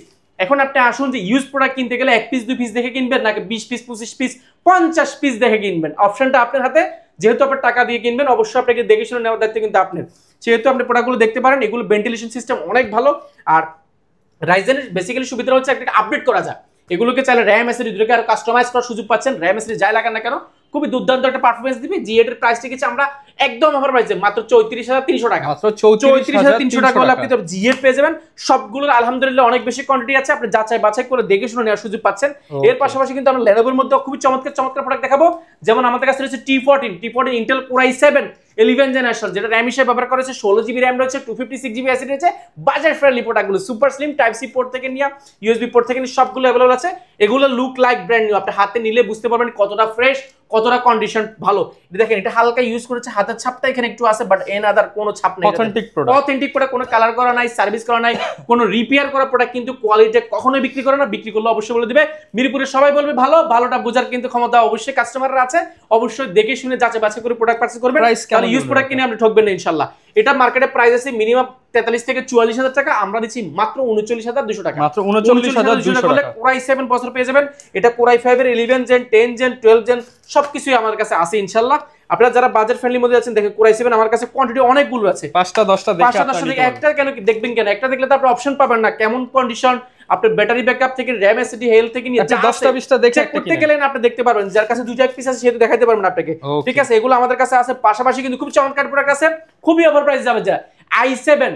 এখন আপনি আসুন যে ইউজ প্রোডাক্ট কিনতে গেলে 1 পিস 2 পিস দেখে কিনবেন নাকি 20 পিস 25 পিস 50 পিস দেখে কিনবেন, অপশনটা আপনার হাতে। যেহেতু আপনার টাকা দিয়ে কিনবেন, অবশ্যই আপনাকে দেখে শুনে নেওয়ার দায়িত্ব কিন্তু আপনার। সেহেতু আপনি প্রোডাক্টগুলো দেখতে পারেন, এগুলো ভেন্টিলেশন সিস্টেম অনেক ভালো। আর রাইজেনের বেসিক্যালি সুবিধা হচ্ছে একটা আপডেট করা যায়, এগুলোকে চাইলে র্যাম এসএসডি দুটোকে আর কাস্টমাইজ করার সুযোগ পাচ্ছেন। র্যাম এসএসডি যাই লাগান না কেন খুবই দুর্দান্ত একটা পারফরম্যান্স দিবে। G8 এর প্রাইস রেখেছি আমরা একদম অফার প্রাইসে মাত্র 34,300 টাকা। মাত্র 34,300 টাকা হলে আপনি তো G8 পেয়ে যাবেন। সবগুলোর আলহামদুলিল্লাহ অনেক বেশি কোয়ান্টিটি আছে, আপনি যাচাই বাছাই করে দেখে শুনে নেওয়ার সুযোগ পাচ্ছেন। এর পাশাপাশি কিন্তু আমরা Lenovoর মধ্যে খুবই চমৎকার প্রোডাক্ট দেখাবো। যেমন আমাদের কাছে রয়েছে T14 Intel Core i7 11 generation, যেটা র্যাম হিসেবে ব্যবহার করেছে, 16GB র্যাম রয়েছে, 256GB SSD রয়েছে। বাজার ফ্রেন্ডলি প্রোডাক্টগুলো super slim, type C port থেকে নিয়ে USB পোর্ট থেকে নিয়ে সবগুলো अवेलेबल আছে। এগুলো লুক লাইক ব্র্যান্ড নিউ, আপনি হাতে নিলে বুঝতে পারবেন কতটা ফ্রেশ, কতটা কন্ডিশন ভালো। দেখেন এটা হালকা ইউজ করেছে, হাতের ছাপটা এখানে একটু আছে, বাট এন আদার কোনো ছাপ নেই। অথেন্টিক প্রোডাক্ট, কোনো কালার করা নাই, সার্ভিস করা নাই, কোনো রিপেয়ার করা প্রোডাক্ট কিন্তু কোয়ালিটি কখনোই বিক্রি করে না। বিক্রি করলে অবশ্যই বলে দিবে, মিরপুরে সবাই বলবে ভালো, ভালোটা বোঝার কিন্তু ক্ষমতা অবশ্যই কাস্টমাররা আছে। অবশ্যই দেখে শুনে যাচাই বাছাই করে প্রোডাক্ট পারচেজ করবেন, তাহলে ইউজ প্রোডাক্ট কিনে আপনি ঠকবেন না ইনশাআল্লাহ। এটা মার্কেটে প্রাইস আছে মিনিমাম 43 থেকে 44,000 টাকা, আমরা দিচ্ছি মাত্র 39,200 টাকা। মাত্র 39,200 টাকা Core i7 প্রসেসর পেয়ে যাবেন। এটা Core i5 এর 11 জেন 10 জেন 12 জেন সবকিছুই আমার কাছে আছে ইনশাআল্লাহ। আপনারা যারা বাজেট ফ্রেন্ডলি মধ্যে আছেন, দেখেন Core i7 আমার কাছে কোয়ান্টিটি অনেকগুলো আছে, 5টা 10টা দেখে একটা কেন দেখবেন কেন, একটা দেখলে তো আপনি অপশন পাবেন না, কেমন কন্ডিশন, আপনার ব্যাটারি ব্যাকআপ থেকে র্যাম এসএসডি হেলথ থেকে নিয়ে 10টা 20টা দেখে চেক করতে গেলেন আপনি দেখতে পারবেন। যার কাছে দুইটা পিস আছে সেটা দেখাইতে পারবেন আপনাকে, ঠিক আছে? এগুলো আমাদের কাছে আছে। পাশাপাশি কিন্তু খুব চমৎকার প্রোডাক্ট আছে, খুবই অফার প্রাইস যাবে। যা i7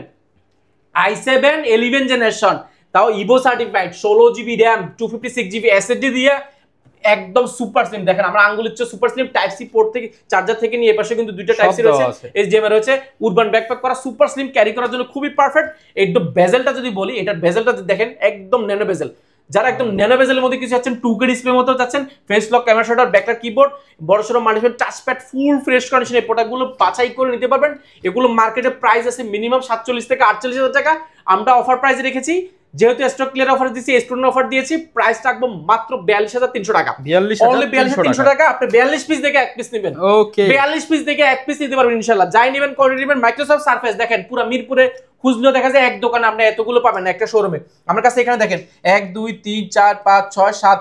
11 জেনারেশন, তাও Ivo certified, 16GB RAM 256GB SSD দিয়ে একদম সুপার স্লিম। দেখেন আমরা আঙ্গুলের চেয়ে super slim, type C port থেকে চার্জার থেকে নিয়ে পাশে কিন্তু দুইটা টাইপ সি রয়েছে, এইচডিএমআই রয়েছে, উরবান ব্যাকপ্যাক করা সুপার স্লিম, ক্যারি করার জন্য খুবই পারফেক্ট। একদম বেজেলটা যদি বলি, এটার বেজেলটা দেখেন একদম ন্যানো বেজেল। যারা একদম ন্যানো বেজেলের মধ্যে কিছু চাচ্ছেন, 2K ডিসপ্লের মতো চাচ্ছেন, face lock, camera shutter, backlight keyboard, বড়সড় multifunction touchpad, full fresh condition, এই প্রোডাক্টগুলো বাছাই করে নিতে পারবেন। এগুলো মার্কেটে প্রাইস আছে মিনিমাম 47 থেকে 48,000 টাকা, আমরা অফার প্রাইসে রেখেছি। যেহেতু স্টক ক্লিয়ার অফার দিয়েছি, স্টুডেন্ট অফার দিয়েছি, প্রাইস রাখবো মাত্র 42,300 টাকা। 42,300 টাকা। আপনি 42 পিস দেখে এক পিস নেবেন, ওকে 42 পিস দেখে এক পিস নিতে পারবেন ইনশাআল্লাহ। যাই নেবেন কোয়ান্টিটি নেবেন। মাইক্রোসফট সারফেস দেখেন পুরো মিরপুরে খুঁজলেও দেখা যায় এক দোকানে আপনি এতগুলো পাবেন না, একটা শোরুমে। আমার কাছে এখানে দেখেন 1 2 3 4 5 6 7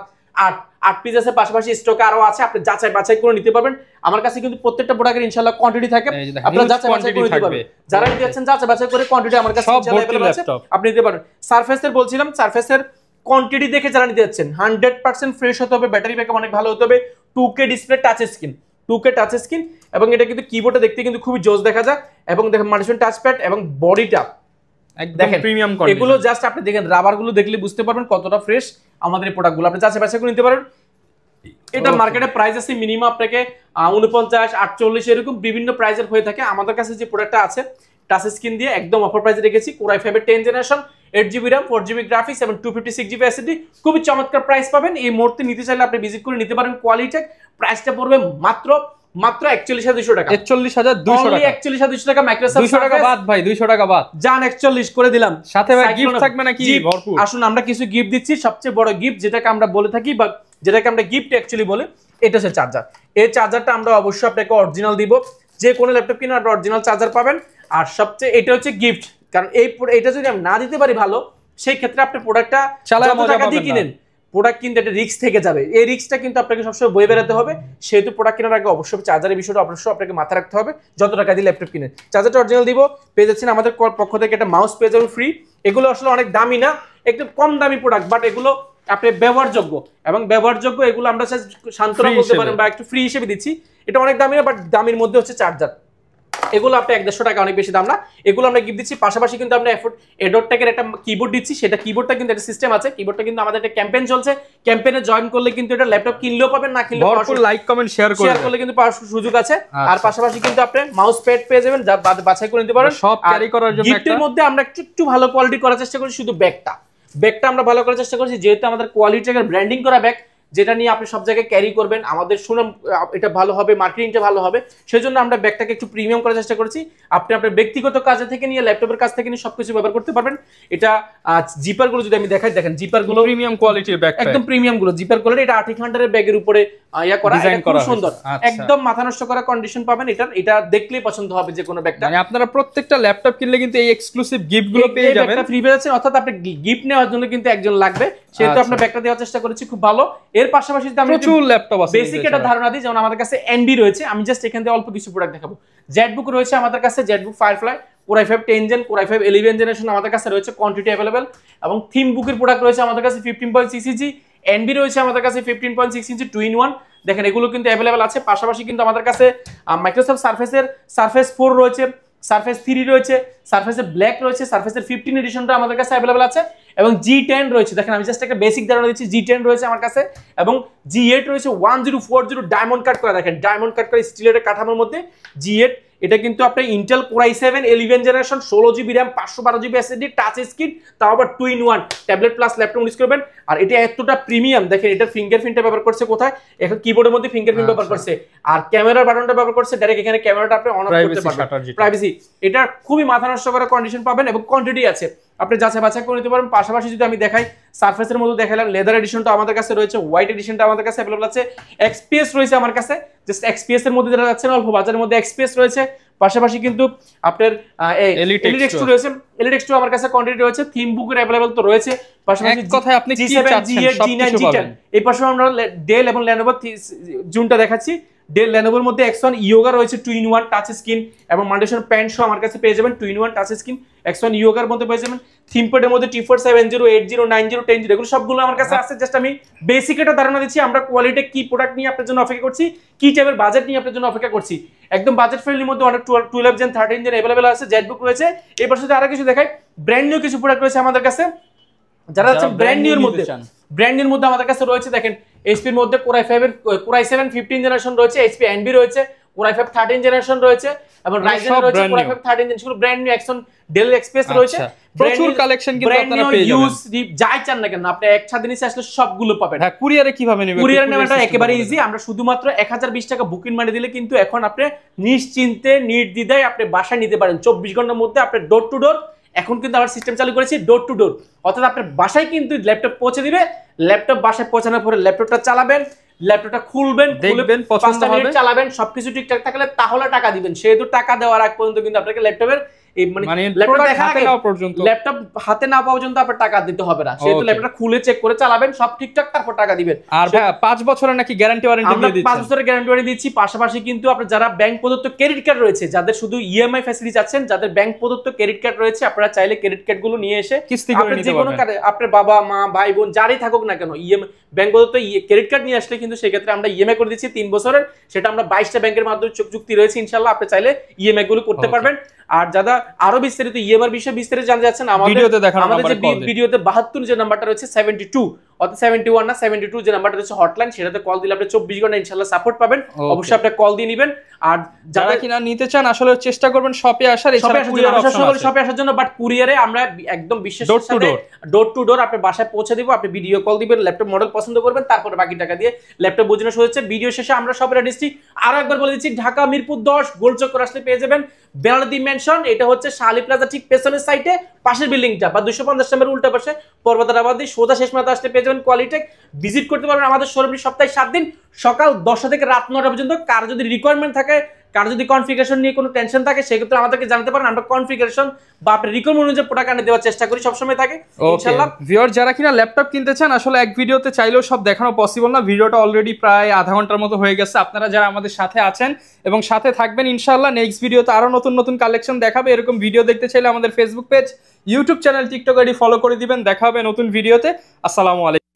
8 পিস আছে, পাশাপাশি স্টকে আরো আছে, আপনি যাচাই বাছাই করে নিতে পারবেন। আমার কাছে কিন্তু প্রত্যেকটা প্রোডাক্টের ইনশাআল্লাহ কোয়ান্টিটি থাকে, আপনারা যাচাই বাছাই করে নিতে পারবেন। যারা নিতে যাচ্ছেন যাচাই বাছাই করে কোয়ান্টিটি আমার কাছে ইনশাআল্লাহ अवेलेबल আছে, আপনি নিতে পারবেন। সারফেসের বলছিলাম, সারফেসের কোয়ান্টিটি দেখে যারা নিতে যাচ্ছেন 100% ফ্রেশ হতে হবে, ব্যাটারি ব্যাকআপ অনেক ভালো হতে হবে, 2K display, touch screen, 2K touch screen, এবং এটা কিন্তু কিবোর্ডে দেখতে কিন্তু খুবই জোস দেখা যায়। এবং দেখেন মাল্টিফাংশন টাচপ্যাড এবং বডিটা দেখেন প্রিমিয়াম কন্ডিশন। এগুলো জাস্ট আপনি দেখেন রাবারগুলো দেখলে বুঝতে পারবেন কতটা ফ্রেশ আমাদের এই প্রোডাক্টগুলো, আপনি যাচাই বাছাই করে নিতে পারেন। এটা মার্কেটে প্রাইস আছে মিনিমাম আপনাকে 49 48 এরকম বিভিন্ন প্রাইসের হয়ে থাকে। আমাদের কাছে যে প্রোডাক্টটা আছে টাচ স্ক্রিন দিয়ে একদম অফার প্রাইসে রেখেছি, Core i5 এর 10 generation, 8GB RAM 4GB graphics এবং 256GB SSD, খুবই চমৎকার প্রাইস পাবেন। এই মুহূর্তে নিতে চাইলে আপনি ভিজিট করে নিতে পারেন কোয়ালিটেক। প্রাইসটা পড়বে মাত্র মাত্র 41200 টাকা। 41200 টাকা, 41200 টাকা মাইক্রোসফট 200 টাকা বাদ ভাই, 200 টাকা বাদ, জান 41 করে দিলাম। সাথে ভাই গিফট থাকবে নাকি ভরপুর? আসুন আমরা কিছু গিফট দিচ্ছি, সবচেয়ে বড় গিফট যেটাকে আমরা বলে থাকি বা যেটাকে আমরা গিফট অ্যাকচুয়ালি বলে, এটা হচ্ছে চার্জার। এই চার্জারটা আমরা অবশ্যই আপনাকে অরিজিনাল দিব, যে কোনো ল্যাপটপ কিনে আপনি অরিজিনাল চার্জার পাবেন। আর সবচেয়ে এটা হচ্ছে গিফট, কারণ এটা যদি আমি না দিতে পারি ভালো, সেই ক্ষেত্রে আপনি প্রোডাক্টটা যত টাকা দিয়ে কিনেন, প্রোডাক্ট কিন্তু একটা রিস্ক থেকে যাবে। এই রিস্কটা কিন্তু আপনাকে সবসময় বয়ে বেড়াতে হবে। সেহেতু প্রোডাক্ট কেনার আগে অবশ্যই চার্জারের বিষয়টা অবশ্যই আপনাকে মাথায় রাখতে হবে। যত টাকা দিয়ে ল্যাপটপ কিনেন, চার্জারটা অরিজিনাল দিব। পেয়ে যাচ্ছেন আমাদের পক্ষ থেকে একটা মাউস পেয়ে যাবেন ফ্রি। এগুলো আসলে অনেক দামি না, একটু কম দামি প্রোডাক্ট, বাট এগুলো আপনি ব্যবহারযোগ্য এবং ব্যবহারযোগ্য, এগুলো আমরা সান্ত্বনা বলতে পারেন বা একটু ফ্রি হিসেবে দিচ্ছি। এটা অনেক দামি না, বাট দামির মধ্যে হচ্ছে চার্জার। এগুলো আপনি 150 টাকা, অনেক বেশি দাম না। এগুলো আমরা গিফট দিচ্ছি। পাশাপাশি কিন্তু আমরা এডোরটেকের একটা কিবোর্ড দিচ্ছি। সেটা কিবোর্ডটা কিন্তু একটা সিস্টেম আছে। কিবোর্ডটা কিন্তু আমাদের একটা ক্যাম্পেইন চলছে। ক্যাম্পেইনে জয়েন করলে কিন্তু এটা ল্যাপটপ কিনলেও পাবেন, না কিনলেও ভরপুর লাইক কমেন্ট শেয়ার করলে কিন্তু পাওয়ার সুযোগ আছে। আর পাশাপাশি কিন্তু আপনি মাউস প্যাড পেয়ে যাবেন, যা বাছাই করে নিতে পারেন সব ক্যারি করার জন্য। গিফটের মধ্যে আমরা একটু ভালো কোয়ালিটি করার চেষ্টা করি, শুধু ব্যাগটা আমরা ভালো করার চেষ্টা করছি, যেহেতু আমাদের কোয়ালিটির ব্র্যান্ডিং করা ব্যাগ, যেটা নিয়ে আপনি সব জায়গায় ক্যারি করবেন, আমাদের সুনাম এটা ভালো হবে, মার্কেটিংটা ভালো হবে, সেজন্য আমরা ব্যাগটাকে একটু প্রিমিয়াম করার চেষ্টা করছি। আপনি আপনার ব্যক্তিগত কাজে থেকে নিয়ে ল্যাপটপের কাজ থেকে নিয়ে সবকিছু ব্যবহার করতে পারবেন। এটা জিপারগুলো যদি আমি দেখাই, দেখেন জিপারগুলো প্রিমিয়াম কোয়ালিটির ব্যাগ, একদম প্রিমিয়াম গুলো জিপার কোয়ালিটি। এটা আর্টিক হান্টারের ব্যাগের উপরে করা, খুব সুন্দর, একদম মাথা নষ্ট করা কন্ডিশন পাবেন। এটা দেখলেই পছন্দ হবে যে কোনো ব্যাগটা। মানে আপনারা প্রত্যেকটা ল্যাপটপ কিনলে কিন্তু এই এক্সক্লুসিভ গিফট গুলো পেয়ে যাবেন, একটা ফ্রি পেয়ে যাচ্ছেন। অর্থাৎ আপনি গিফট নেওয়ার জন্য কিন্তু একজন লাগবে, সেহেতু আমরা ব্যাগটা দেওয়ার চেষ্টা করেছি, খুব ভালো। এর পাশাপাশি প্রচুর ল্যাপটপ আছে, বেসিক একটা ধারণা দিই, যেমন আমাদের কাছে এনবি রয়েছে। আমি জাস্ট এখান থেকে অল্প কিছু প্রোডাক্ট দেখাবো। জেটবুক রয়েছে আমাদের কাছে, Jetbook Firefly, Core i5 10 gen, Core i5 11 generation আমাদের কাছে রয়েছে, কোয়ান্টিটি अवेलेबल। এবং থিম বুকের প্রোডাক্ট রয়েছে আমাদের কাছে 15.6 ইঞ্চি, এনবি রয়েছে আমাদের কাছে 15.6 ইঞ্চি 2-in-1। দেখেন এগুলো কিন্তু अवेलेबल আছে। পাশাপাশি কিন্তু আমাদের কাছে মাইক্রোসফট সারফেস 4 রয়েছে, সারফেস 3 রয়েছে, সারফেসের ব্ল্যাক রয়েছে, সারফেসের 15 এডিশনটা আমাদের কাছে अवेलेबल আছে, এবং G10 রয়েছে। দেখেন আমি জাস্ট একটা বেসিক ধারণা দিচ্ছি, G10 রয়েছে আমার কাছে, এবং G8 রয়েছে 1040 ডায়মন্ড কাট করা। দেখেন ডায়মন্ড কাট করা স্টিলের কাঠামোর মধ্যে G8। এটা কিন্তু আপনি Intel Core i7 11 generation, 16GB RAM, 512GB SSD, touch screen, তাও আবার 2-in-1 tablet plus laptop use করবেন। আর এটা এতটা প্রিমিয়াম, দেখেন এটা ফিঙ্গারপ্রিন্টটা ব্যবহার করছে কোথায়, এখন কিবোর্ডের মধ্যে ফিঙ্গারপ্রিন্ট ব্যবহার করছে, আর ক্যামেরার বাটনটা ব্যবহার করছে ডাইরেক্ট, এখানে ক্যামেরাটা আপনি অন অফ করতে পারবেন, প্রাইভেসি। এটা খুবই মাথা নষ্ট করা কন্ডিশন পাবেন, এবং কোয়ান্টিটি আছে, আপনি যাচাই বাছাই করে নিতে পারবেন। পাশাপাশি যদি আমি দেখাই, সারফেসের মধ্যে দেখালাম, লেদার এডিশনটা আমাদের কাছে রয়েছে, হোয়াইট এডিশনটা আমাদের কাছে अवेलेबल আছে, XPS রয়েছে আমার কাছে, জাস্ট XPS এর মধ্যে যেটা যাচ্ছে না, অল্প বাজারের মধ্যে XPS রয়েছে। পাশাপাশি কিন্তু আপনার Elitex 2 রয়েছে, Elitex 2 আমার কাছে কোয়ান্টিটি রয়েছে, থিম বুকের अवेलेबल তো রয়েছে। পাশাপাশি কথায় আপনি কি চাচ্ছেন সবকিছু পাবেন। এই পাশে আমরা ডেল এবং Lenovo জুনটা দেখাচ্ছি। ডেল লেনোভোর মধ্যে X1 ইয়োগা রয়েছে 2-in-1 টাচ স্ক্রিন, এবং মাল্টিশন প্যান্ট সহ আমার কাছে পেয়ে যাবেন 2-in-1 টাচ স্ক্রিন। X1 ইয়োগার মধ্যে পেয়ে যাবেন, থিমপ্যাডের মধ্যে T4 70 80 90 10 এগুলো সবগুলো আমার কাছে আছে। জাস্ট আমি বেসিক একটা ধারণা দিচ্ছি, আমরা কোয়ালিটি কি প্রোডাক্ট নিয়ে আপনার জন্য অপেক্ষা করছি, কি টাইপের বাজেট নিয়ে আপনার জন্য অপেক্ষা করছি। একদম বাজেট ফ্রেন্ডলির মধ্যে অনেক 12 জেন 13 জেন अवेलेबल আছে, জেটবুক রয়েছে। এর পাশে আরো কিছু দেখাই, ব্র্যান্ড নিউ কিছু প্রোডাক্ট রয়েছে আমাদের কাছে, যারা হচ্ছে ব্র্যান্ড নিউর মধ্যে, আমাদের কাছে রয়েছে। দেখেন এইচপি এর মধ্যে Core i7 15 জেনারেশন রয়েছে, HP Envy রয়েছে, Core i5 13 জেনারেশন রয়েছে, এবং Ryzen রয়েছে Core i5 13 জেনারেশন, শুধু brand new. X1 Dell XPS রয়েছে, প্রচুর কালেকশন কিন্তু আপনারা পেয়ে যাবেন। যাই চান না কেন আপনি একসাথে নিচে আসলে সবগুলো পাবেন। হ্যাঁ, কুরিয়ারে কিভাবে নেবেন? কুরিয়ারে নেওয়াটা একেবারে ইজি। আমরা শুধুমাত্র 1020 টাকা বুকিং মানি দিলে কিন্তু এখন আপনি নিশ্চিন্তে নির্দ্বিধায় আপনি বাসায় নিতে পারেন 24 ঘন্টার মধ্যে। আপনি ডোর টু ডোর, এখন কিন্তু আবার সিস্টেম চালু করেছি ডোর টু ডোর, অর্থাৎ আপনার বাসায় কিন্তু ল্যাপটপ পৌঁছে দিবে। ল্যাপটপ বাসায় পৌঁছানোর পরে ল্যাপটপটা চালাবেন, ল্যাপটপটা খুলবেন, দেখবেন পছন্দ হবে, চালাবেন, সবকিছু ঠিকঠাক থাকলে তাহলে টাকা দিবেন। সেহেতু টাকা দেওয়ার আগ পর্যন্ত কিন্তু আপনাকে ল্যাপটপের ল্যাপটপ হাতে না পাওয়া পর্যন্ত আপনার টাকা দিতে হবে না। সেহেতু ল্যাপটপটা খুলে চেক করে চালাবেন, সব ঠিকঠাক, তারপর টাকা দিবেন। আর ভাই 5 বছরের নাকি গ্যারান্টি ওয়ারেন্টি দিয়ে দিচ্ছেন? 5 বছরের গ্যারান্টি ওয়ারেন্টি দিচ্ছি। পাশাপাশি কিন্তু আপনারা যারা ব্যাংক প্রদত্ত ক্রেডিট কার্ড রয়েছে, যাদের শুধু ইএমআই ফ্যাসিলিটি চাচ্ছেন, যাদের ব্যাংক প্রদত্ত ক্রেডিট কার্ড রয়েছে, আপনারা চাইলে ক্রেডিট কার্ড গুলো নিয়ে এসে কিস্তি করে নিতে পারবেন। আপনার বাবা মা ভাই বোন যারাই থাকুক না কেন, ইএমআই ব্যাংক প্রদত্ত ক্রেডিট কার্ড নিয়ে আসলে কিন্তু সেক্ষেত্রে আমরা ইএমআই করে দিচ্ছি 3 বছরের। সেটা আমরা 22টা ব্যাংকের মাধ্যমে চুক্তি রয়েছে, ইনশাআল্লাহ আপনি চাইলে ইএমআই গুলো করতে পারবেন। আর যারা আরো বিস্তারিত ইএমআই বিষয়ে বিস্তারিত জানতে চাচ্ছেন, আমাদের যে ভিডিওতে 72 যে নাম্বারটা রয়েছে 72 অর্থাৎ 71 না 72 যে নাম্বারটা হচ্ছে হটলাইন, সেটাতে কল দিলে আপনি 24 ঘন্টা ইনশাআল্লাহ সাপোর্ট পাবেন। অবশ্যই আপনি কল দিয়ে নেবেন। আর যারা কিনা নিতে চান আসলে চেষ্টা করবেন শপে আসার, এছাড়া শপে আসার জন্য, বাট কুরিয়ারে আমরা একদম বিশ্বাসের সাথে ডোর টু ডোর আপনার বাসায় পৌঁছে দিব। আপনি ভিডিও কল দিবেন, ল্যাপটপ মডেল পছন্দ করবেন, তারপরে বাকি টাকা দিয়ে ল্যাপটপ বোঝানো শুরু হচ্ছে। ভিডিও শেষে আমরা শপের অ্যাড্রেসটি আরো একবার বলে দিচ্ছি, ঢাকা মিরপুর 10 গোলচক্কর আসলে পেয়ে যাবেন বেলালদ্দিন মেনশন। এটা হচ্ছে শালি প্লাজা ঠিক পেছনের সাইডে পাশের বিল্ডিংটা বা 250 নম্বরের উল্টা পাশে পর্বতারাবাদী সোজা শেষ মাথা আসলে পেয়ে যাবেন কোয়ালিটেক। ভিজিট করতে পারবেন আমাদের শোরুমটি সপ্তাহে 7 দিন সকাল 10টা থেকে রাত 9টা পর্যন্ত। কার যদি রিকোয়ারমেন্ট থাকে, কার যদি কনফিগারেশন নিয়ে কোনো টেনশন থাকে, সেক্ষেত্রে আমাদেরকে জানাতে পারেন। আমরা কনফিগারেশন বা আপনার রিকোয়ারমেন্ট অনুযায়ী প্রোডাক্ট আনে দেওয়ার চেষ্টা করি, সবসময় থাকে ইনশাআল্লাহ। ভিউয়ার যারা কিনা ল্যাপটপ কিনতে চান, আসলে এক ভিডিওতে চাইলেও সব দেখানো পসিবল না। ভিডিওটা অলরেডি প্রায় আধা ঘন্টার মতো হয়ে গেছে। আপনারা যারা আমাদের সাথে আছেন এবং সাথে থাকবেন ইনশাআল্লাহ, নেক্সট ভিডিওতে আরো নতুন নতুন কালেকশন দেখাবে। এরকম ভিডিও দেখতে চাইলে আমাদের Facebook page, YouTube channel, TikTok ID follow করে দিবেন। দেখা হবে নতুন ভিডিওতে। আসসালামু আলাইকুম।